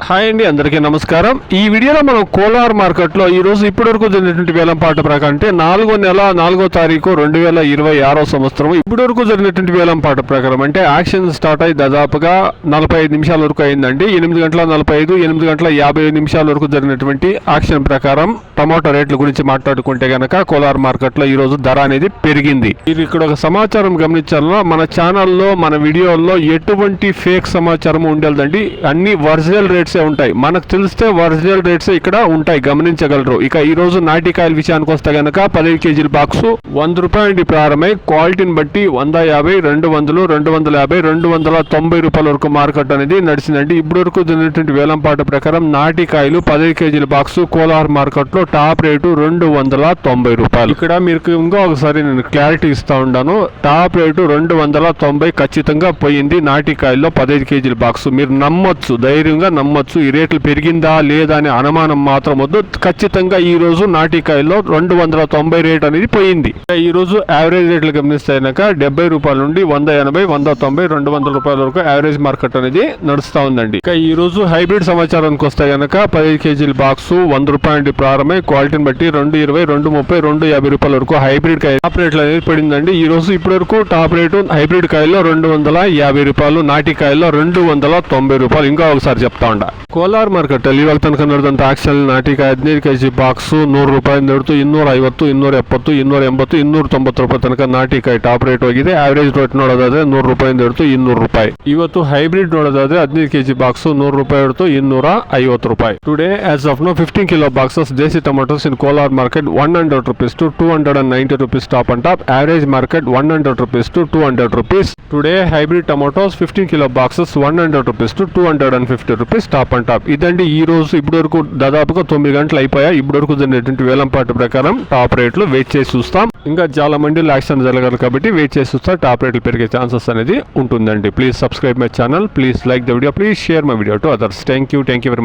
Hi అండి, అందరికీ నమస్కారం. ఈ వీడియోలో మనం కోలార్ మార్కెట్లో ఈరోజు ఇప్పటివరకు జరిగినటువంటి వేలంపాట ప్రకారం అంటే 4వ నెల 4వ తారీఖు 2026 సంవత్సరం ఇప్పటివరకు జరిగినటువంటి వేలంపాట ప్రకారం అంటే యాక్షన్ స్టార్ట్ అయ్యి దాదాపుగా 45 నిమిషాల వరకు అయిందండి. 8 గంటల 45, 8 గంటల 55 నిమిషాల వరకు జరిగినటువంటి యాక్షన్ ప్రకారం టమాటో రేట్ల గురించి మాట్లాడుకుంటే గనక కోలార్ మార్కెట్లో ఈరోజు ధర అనేది పెరిగింది. మీరు ఇక్కడ ఒక సమాచారం గమనించాలన్నా, మన ఛానల్లో మన వీడియోల్లో ఎటువంటి ఫేక్ సమాచారం ఉండేదండి. అన్ని ఒరిజినల్ రేట్సే ఉంటాయి. మనకు తెలిస్తే ఒరిజినల్ రేట్స్ ఇక్కడ ఉంటాయి, గమనించగలరు. ఇక ఈ రోజు నాటికాయల విషయానికి వస్తే గనక 15 కేజీల బాక్స్ 100 రూపాయల నుండి ప్రారంభమై క్వాలిటీని బట్టి 150, 200, 250, 290 రూపాయల వరకు మార్కెట్ అనేది నడిచిందండి. ఇప్పటి వరకు జరిగినటువంటి వేలంపాట ప్రకారం నాటికాయలు 15 కేజీల బాక్స్ కోలార్ మార్కెట్ లో టాప్ రేటు 290 రూపాయలు. ఇక్కడ మీకు ఇంకా ఒకసారి నేను క్లారిటీ ఇస్తా ఉన్నాను. టాప్ రేటు 290 ఖచ్చితంగా పోయింది నాటికాయల్లో 15 కేజీల బాక్స్. మీరు నమ్మొచ్చు, ధైర్యంగా నమ్మొచ్చు. ఈ రేట్లు పెరిగిందా లేదా అనే అనుమానం మాత్రం వద్దు. ఖచ్చితంగా ఈ రోజు నాటికాయల్లో 290 రేట్ అనేది పోయింది. ఈ రోజు యావరేజ్ రేట్లు గమనిస్తే 70 రూపాయల నుండి 180, 190, 200 రూపాయల వరకు యావరేజ్ మార్కెట్ అనేది నడుస్తా ఉందండి. ఇక ఈ రోజు హైబ్రిడ్ సమాచారానికి వస్తే గనక 15 కేజీల బాక్స్ 100 రూపాయల నుండి ప్రారంభమై క్వాలిటీని బట్టి 220, 230, 250 రూపాయల వరకు హైబ్రిడ్ కాయ టాప్ రేట్లు అనేది పడిందండి. ఈ రోజు ఇప్పటి వరకు టాప్ రేటు హైబ్రిడ్ కాయల్లో 250 రూపాయలు, నాటికాయల్లో 290 రూపాయలు. ఇంకా ఒకసారి చెప్తా ఉండ ಕೋಲಾರ ಮಾರ್ಕೆಟ್ ಅಲ್ಲಿ ಇವಾಗ ತನಕ ನಡೆದಂತ ಆಕ್ಷನ್ ನಾಟಿಕಾಯಿ 15 ಕೆಜಿ ಬಾಕ್ಸ್ 100 ರೂಪಾಯಿ ಹಿಡಿದು 250, 270, 280, 290 ರೂಪಾಯಿ ತನಕ ನಾಟಿಕಾಯಿ ಟಾಪ್ ರೇಟ್ ಹೋಗಿದೆ. ಆವರೇಜ್ ರೇಟ್ ನೋಡೋದಾದ್ರೆ 100 ರೂಪಾಯಿ ಹಿಡಿದು 200 ರೂಪಾಯಿ. ಇವತ್ತು ಹೈಬ್ರಿಡ್ ನೋಡೋದಾದ್ರೆ 15 ಕೆಜಿ ಬಾಕ್ಸ್ 100 ರೂಪಾಯಿ ಹಿಡಿದು 250 ರೂಪಾಯಿ. Today as of now 15 kilo boxes ದೇಸಿ tomatoes in Kolar market 100 rupees to 290 rupees top and top. Average market 100 rupees to 200 rupees. Today hybrid tomatoes 15 kilo boxes 100 rupees to 250 rupees top and top. ఇదండి ఈ రోజు ఇప్పటి వరకు దాదాపుగా 9 గంటలు అయిపోయాయి. ఇప్పటి వరకు జరిగినటువంటి వేలంపాట ప్రకారం టాప్ రేట్లు వెయిట్ చేసి చూస్తాం. ఇంకా చాలా మంది యాక్షన్ జరగాలి కాబట్టి వెయిట్ చేసి చూస్తాం. టాప్ రేట్లు పెరిగే ఛాన్సెస్ అనేది ఉంటుందండి. Please subscribe my channel, please like the video, please share my video to others. Thank you very much.